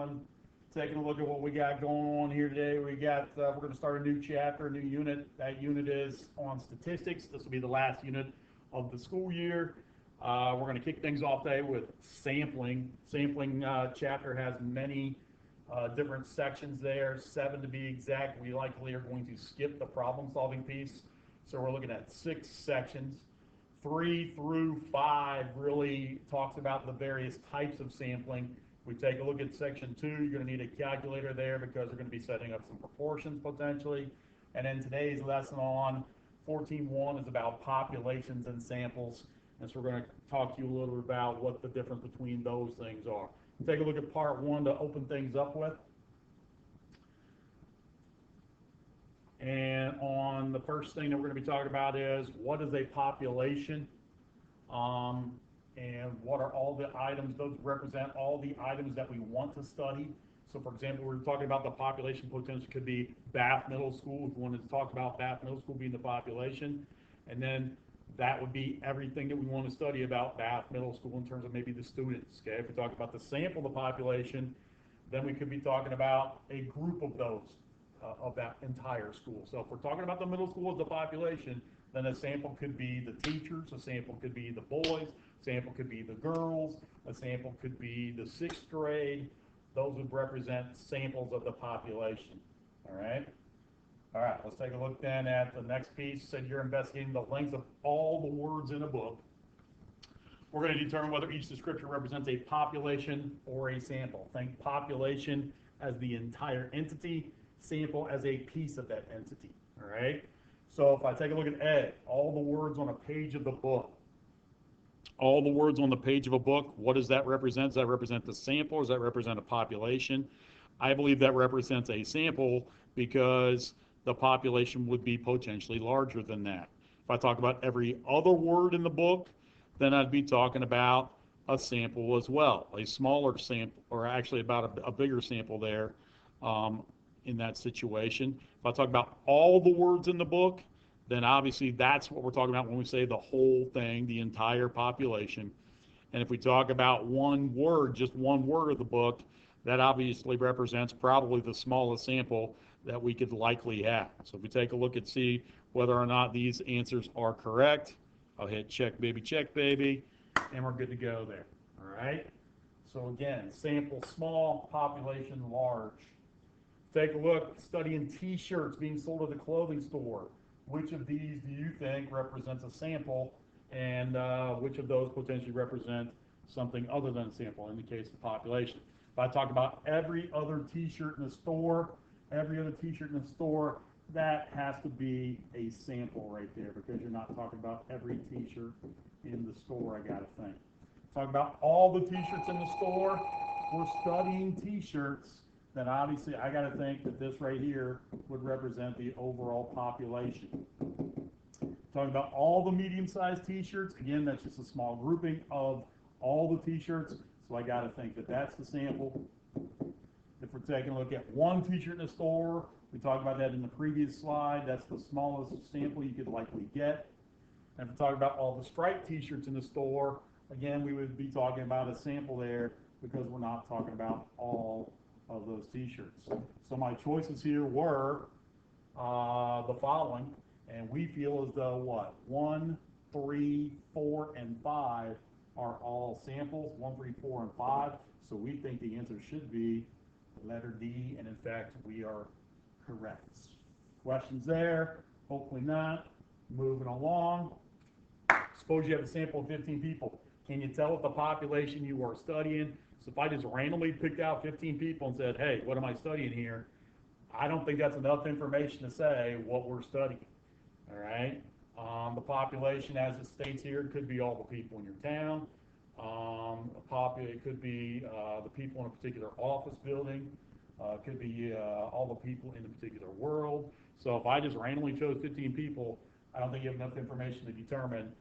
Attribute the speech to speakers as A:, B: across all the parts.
A: everyone. Taking a look at what we got going on here today. We're going to start a new chapter, a new unit. That unit is on statistics. This will be the last unit of the school year. We're going to kick things off today with sampling. Sampling chapter has many different sections there, 7 to be exact. We likely are going to skip the problem-solving piece. So we're looking at 6 sections. 3 through 5 really talks about the various types of sampling. We take a look at section 2, you're going to need a calculator there because we're going to be setting up some proportions potentially. And then today's lesson on 14.1 is about populations and samples. And so we're going to talk to you a little bit about what the difference between those things are. Take a look at part 1 to open things up with. And on the first thing that we're going to be talking about is what is a population, and what are all the items. Those represent all the items that we want to study. So for example, we're talking about the population potential could be Bath Middle School, if we wanted to talk about Bath Middle School being the population. And then that would be everything that we want to study about Bath Middle School in terms of maybe the students. Okay, if we talk about the sample of the population, then we could be talking about a group of those. Of that entire school. So if we're talking about the middle school as the population, then a sample could be the teachers, a sample could be the boys, a sample could be the girls, a sample could be the 6th grade. Those would represent samples of the population. All right, let's take a look then at the next piece. Said you're investigating the length of all the words in a book. We're going to determine whether each description represents a population or a sample. Think population as the entire entity, sample as a piece of that entity. All right, so if I take a look at A, all the words on a page of the book. All the words on the page of a book, what does that represent? Does that represent the sample, or does that represent a population? I believe that represents a sample because the population would be potentially larger than that. If I talk about every other word in the book, then I'd be talking about a sample as well, a smaller sample, or actually about a bigger sample there. In that situation. If I talk about all the words in the book, then obviously that's what we're talking about when we say the whole thing, the entire population. And if we talk about one word, just one word of the book, that obviously represents probably the smallest sample that we could likely have. So if we take a look and see whether or not these answers are correct, I'll hit check baby, and we're good to go there. All right. So again, sample small, population large. Take a look, studying t-shirts being sold at the clothing store. Which of these do you think represents a sample, and which of those potentially represent something other than a sample in the case of the population? If I talk about every other t-shirt in the store, that has to be a sample right there because you're not talking about every t-shirt in the store, I gotta think. Talk about all the t-shirts in the store, we're studying t-shirts. Then obviously I got to think that this right here would represent the overall population. Talking about all the medium-sized t-shirts, again, that's just a small grouping of all the t-shirts, so I got to think that that's the sample. If we're taking a look at one t-shirt in the store, we talked about that in the previous slide, that's the smallest sample you could likely get. And if we're talking about all the striped t-shirts in the store, again, we would be talking about a sample there because we're not talking about all of those t-shirts. So my choices here were the following, and we feel as though what? 1, 3, 4, and 5 are all samples, 1, 3, 4, and 5. So we think the answer should be letter D, and in fact, we are correct. Questions there? Hopefully not. Moving along. Suppose you have a sample of 15 people. Can you tell what the population you are studying? So if I just randomly picked out 15 people and said, hey, what am I studying here? I don't think that's enough information to say what we're studying. All right. The population, as it states here, could be all the people in your town. It could be the people in a particular office building. It could be all the people in a particular world. So if I just randomly chose 15 people, I don't think you have enough information to determine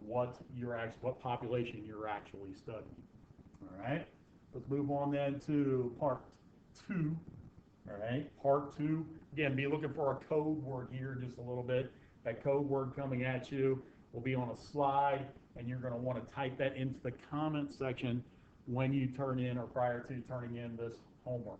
A: what population you're actually studying. All right, let's move on then to part 2. All right, part 2. Again, be looking for a code word here just a little bit. That code word coming at you will be on a slide, and you're going to want to type that into the comment section when you turn in or prior to turning in this homework.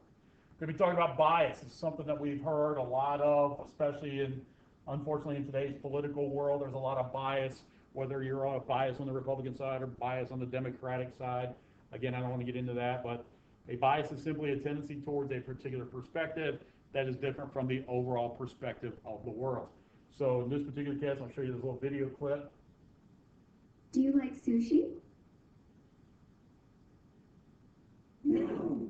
A: We're going to be talking about bias. It's something that we've heard a lot of, especially unfortunately, in today's political world. There's a lot of bias, whether you're on a bias on the Republican side or bias on the Democratic side. Again, I don't want to get into that, but a bias is simply a tendency towards a particular perspective that is different from the overall perspective of the world. So in this particular case, I'll show you this little video clip.
B: Do you like sushi? No.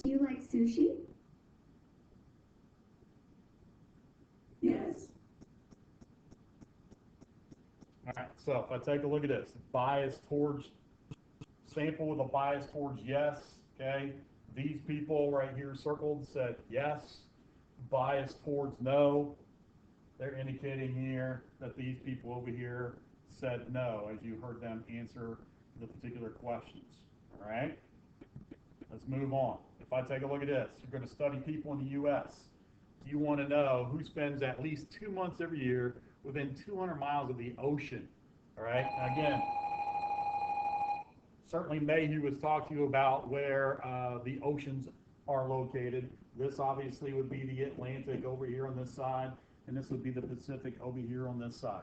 B: Do you like sushi? Yes.
A: All right, so if I take a look at this, bias towards, sample with a bias towards yes, okay? These people right here circled said yes. Bias towards no. They're indicating here that these people over here said no, as you heard them answer the particular questions, all right? Let's move on. If I take a look at this, you're going to study people in the U.S. You want to know who spends at least 2 months every year within 200 miles of the ocean, all right? Now again, certainly Mayhew was talking to you about where the oceans are located. This obviously would be the Atlantic over here on this side, and this would be the Pacific over here on this side.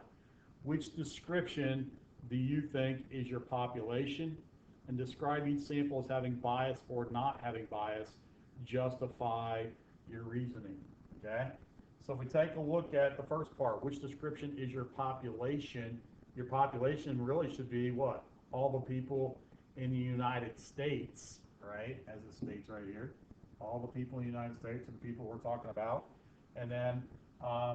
A: Which description do you think is your population? And describe each sample as having bias or not having bias. Justify your reasoning, okay? So if we take a look at the first part, which description is your population? Your population really should be what? All the people in the United States, right? As it states right here. All the people in the United States are the people we're talking about. And then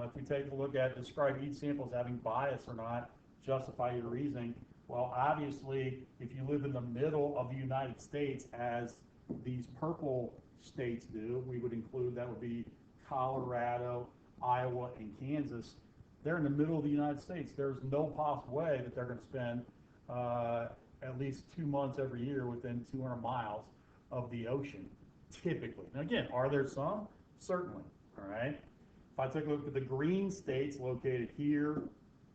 A: if we take a look at describe each sample as having bias or not, justify your reasoning. Well, obviously, if you live in the middle of the United States, as these purple states do, we would include, that would be Colorado, Iowa, and Kansas. They're in the middle of the United States. There's no possible way that they're going to spend at least 2 months every year within 200 miles of the ocean, typically. Now again, are there some? Certainly, all right? If I take a look at the green states located here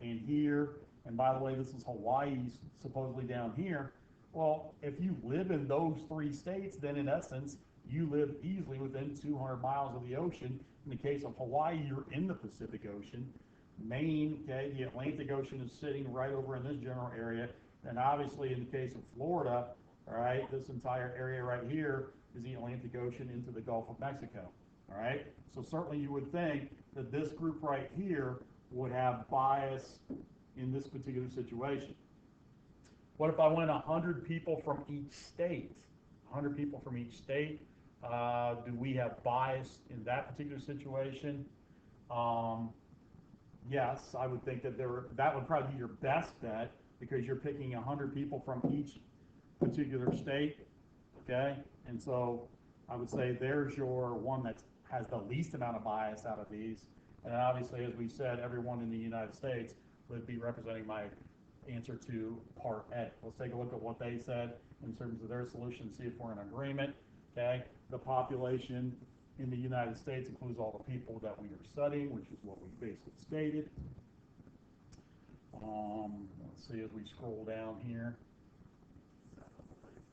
A: and here, and by the way, this is Hawaii supposedly down here. Well, if you live in those 3 states, then in essence, you live easily within 200 miles of the ocean. In the case of Hawaii, you're in the Pacific Ocean. Maine, okay, the Atlantic Ocean is sitting right over in this general area. And obviously, in the case of Florida, all right, this entire area right here is the Atlantic Ocean into the Gulf of Mexico, all right? So certainly you would think that this group right here would have bias in this particular situation. What if I went 100 people from each state? 100 people from each state. Do we have bias in that particular situation? Yes, I would think that that would probably be your best bet, because you're picking 100 people from each particular state, okay? And so I would say there's your one that has the least amount of bias out of these. And obviously, as we said, everyone in the United States would be representing my answer to part A. Let's take a look at what they said in terms of their solution, see if we're in agreement, okay? The population in the United States includes all the people that we are studying, which is what we basically stated. Let's see as we scroll down here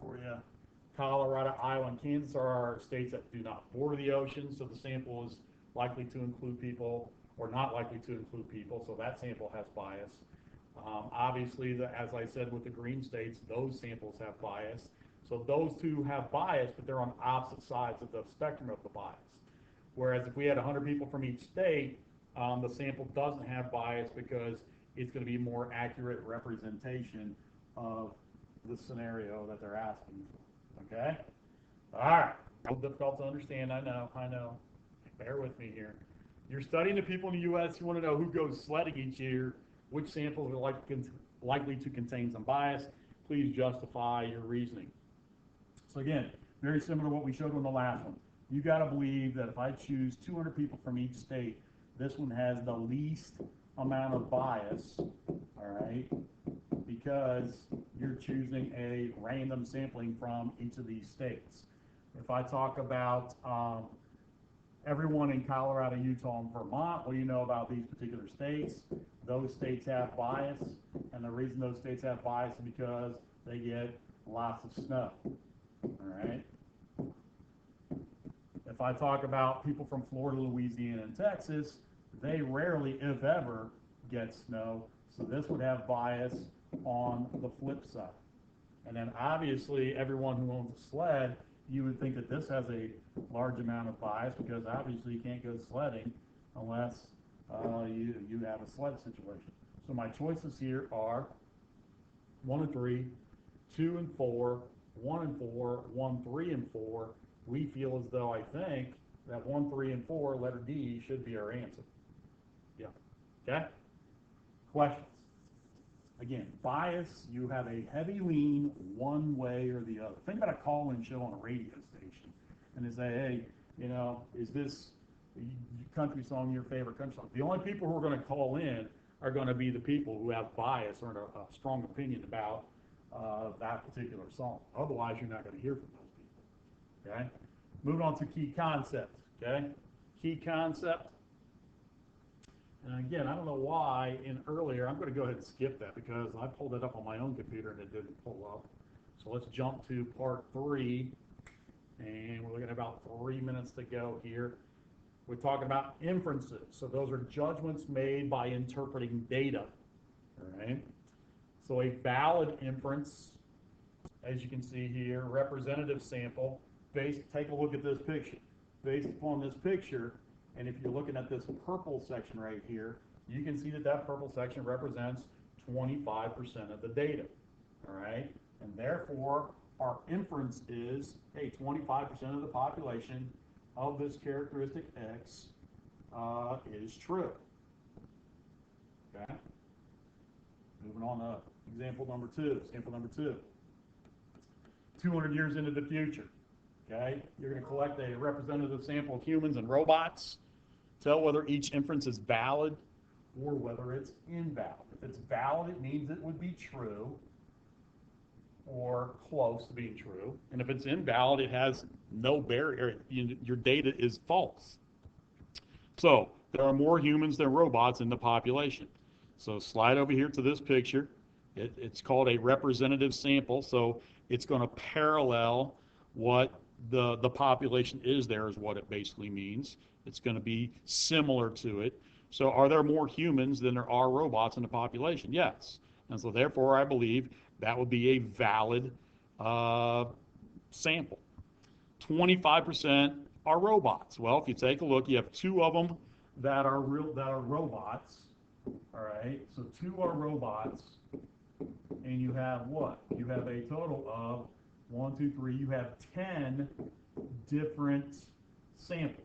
A: for you. Colorado, Iowa, and Kansas are our states that do not border the ocean, so the sample is likely to include people or not likely to include people, so that sample has bias. Obviously, as I said with the green states, those samples have bias. So those two have bias, but they're on opposite sides of the spectrum of the bias. Whereas if we had 100 people from each state, the sample doesn't have bias because it's going to be more accurate representation of the scenario that they're asking for. Okay? All right. A little difficult to understand, I know. Bear with me here. You're studying the people in the U.S. You want to know who goes sledding each year, which samples are likely to contain some bias. Please justify your reasoning. So again, very similar to what we showed on the last one. You got to believe that if I choose 200 people from each state, this one has the least amount of bias, all right, because you're choosing a random sampling from each of these states. If I talk about everyone in Colorado, Utah, and Vermont, what do you know about these particular states? Those states have bias, and the reason those states have bias is because they get lots of snow, all right? If I talk about people from Florida, Louisiana, and Texas, they rarely, if ever, get snow, so this would have bias on the flip side. And then obviously, everyone who owns a sled, you would think that this has a large amount of bias because obviously you can't go sledding unless you have a sled situation. So my choices here are 1 and 3, 2 and 4, 1 and 4, 1, 3 and 4. We feel as though I think that 1, 3, and 4, letter D, should be our answer. Yeah. Okay? Questions? Again, bias, you have a heavy lean one way or the other. Think about a call-in show on a radio station, and they say, hey, you know, is this country song your favorite country song? The only people who are going to call in are going to be the people who have bias or a strong opinion about that particular song. Otherwise, you're not going to hear from those people, okay? Moving on to key concepts, okay? Key concept. And again, I don't know why in earlier, I'm going to go ahead and skip that because I pulled it up on my own computer and it didn't pull up. So let's jump to part 3, and we're looking at about 3 minutes to go here. We're talking about inferences. So those are judgments made by interpreting data, all right? So a valid inference, as you can see here, representative sample, take a look at this picture. Based upon this picture, and if you're looking at this purple section right here, you can see that that purple section represents 25% of the data, all right? And therefore, our inference is, hey, 25% of the population of this characteristic X is true, okay? Moving on to example number 2, sample number 2. 200 years into the future, okay? You're going to collect a representative sample of humans and robots. Tell whether each inference is valid or whether it's invalid. If it's valid, it means it would be true or close to being true. And if it's invalid, it has no barrier. Your data is false. So there are more humans than robots in the population. So slide over here to this picture. It's called a representative sample. So it's going to parallel what the population is there is what it basically means. It's going to be similar to it. So are there more humans than there are robots in the population? Yes. And so therefore, I believe that would be a valid sample. 25% are robots. Well, if you take a look, you have 2 of them that are robots. All right. So 2 are robots, and you have what? You have a total of 1, 2, 3. You have 10 different samples.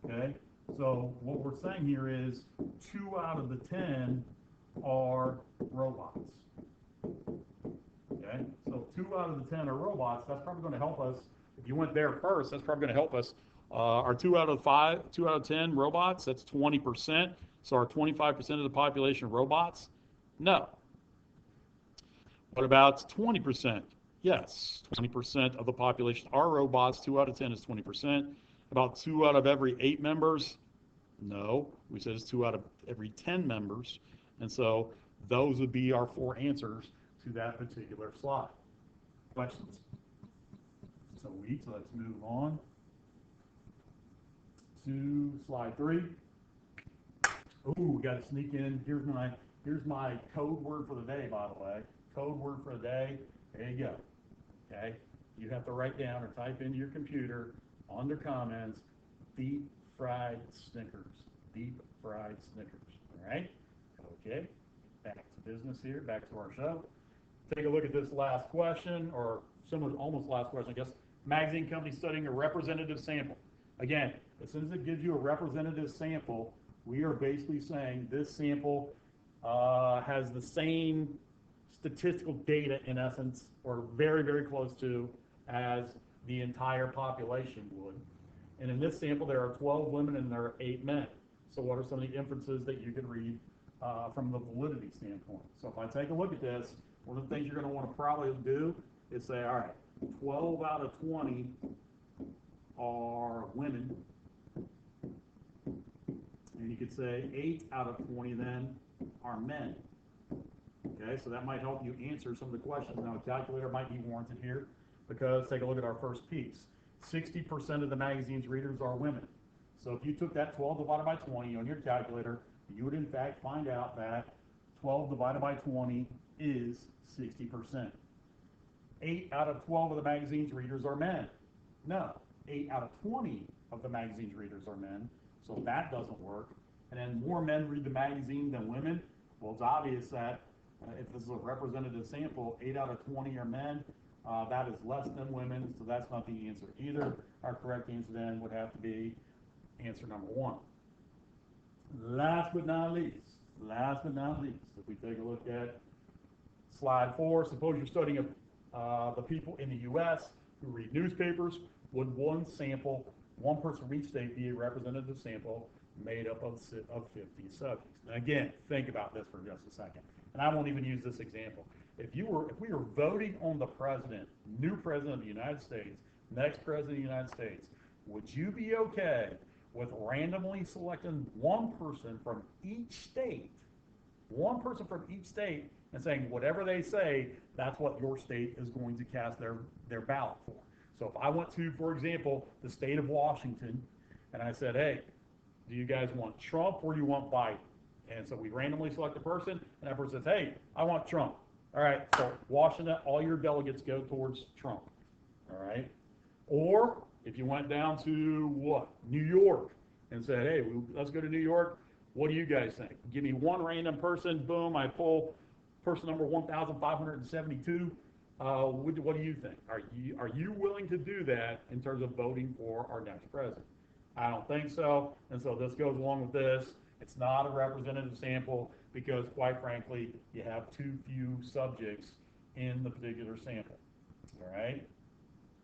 A: Okay, so what we're saying here is 2 out of the 10 are robots. Okay, so 2 out of the 10 are robots. That's probably going to help us. If you went there first, that's probably going to help us. Are 2 out of 10 robots? That's 20%. So are 25% of the population robots? No. What about 20%? Yes, 20% of the population are robots. 2 out of 10 is 20%. About 2 out of every 8 members? No, we said it's 2 out of every 10 members. And so those would be our 4 answers to that particular slide. Questions? So let's move on to slide 3. Ooh, we got to sneak in. Here's my code word for the day, by the way. Code word for the day. There you go. Okay. You have to write down or type into your computer under comments, deep fried Snickers. Deep fried Snickers. All right? Okay. Back to business here. Back to our show. Take a look at this last question, or similar, almost last question, I guess. Magazine company studying a representative sample. Again, as soon as it gives you a representative sample, we are basically saying this sample has the same statistical data in essence, or very, very close to, as the entire population would. And in this sample, there are 12 women and there are 8 men. So what are some of the inferences that you can read from the validity standpoint? So if I take a look at this, one of the things you're going to want to probably do is say, all right, 12 out of 20 are women, And you could say 8 out of 20 then are men. Okay, so that might help you answer some of the questions. Now, a calculator might be warranted here because take a look at our first piece. 60% of the magazine's readers are women. So if you took that 12 divided by 20 on your calculator, you would in fact find out that 12 divided by 20 is 60%. 8 out of 12 of the magazine's readers are men. No, 8 out of 20 of the magazine's readers are men, so that doesn't work. And then more men read the magazine than women. Well, it's obvious that if this is a representative sample, 8 out of 20 are men. That is less than women, so that's not the answer either. Our correct answer then would have to be answer number 1. Last but not least, if we take a look at slide 4, suppose you're studying the people in the U.S. who read newspapers. Would one person from each state be a representative sample made up of 50 subjects? Now again, think about this for just a second. And I won't even use this example. If we were voting on the president, new president of the United States, next president of the United States, would you be okay with randomly selecting one person from each state, and saying whatever they say, that's what your state is going to cast their ballot for? So if I went to, for example, the state of Washington, and I said, hey, do you guys want Trump or do you want Biden? And so we randomly select a person, and that person says, hey, I want Trump. All right, so Washington, all your delegates go towards Trump. All right? Or if you went down to what? New York, and said, hey, let's go to New York. What do you guys think? Give me one random person. Boom, I pull person number 1,572. What do you think? Are you willing to do that in terms of voting for our next president? I don't think so. And so this goes along with this. It's not a representative sample because, quite frankly, you have too few subjects in the particular sample. All right?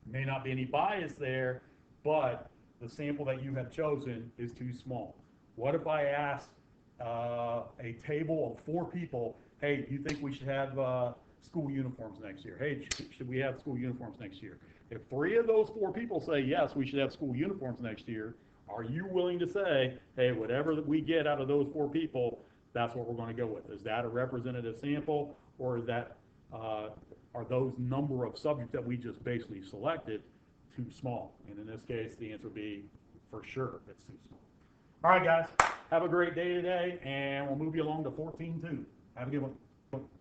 A: May not be any bias there, but the sample that you have chosen is too small. What if I asked a table of 4 people, hey, do you think we should have school uniforms next year? Hey, should we have school uniforms next year? If 3 of those 4 people say, yes, we should have school uniforms next year, are you willing to say, hey, whatever that we get out of those 4 people, that's what we're going to go with? Is that a representative sample, or is that are those number of subjects that we just basically selected too small? And in this case, the answer would be for sure it's too small. All right, guys, have a great day today, and we'll move you along to 14.2. Have a good one.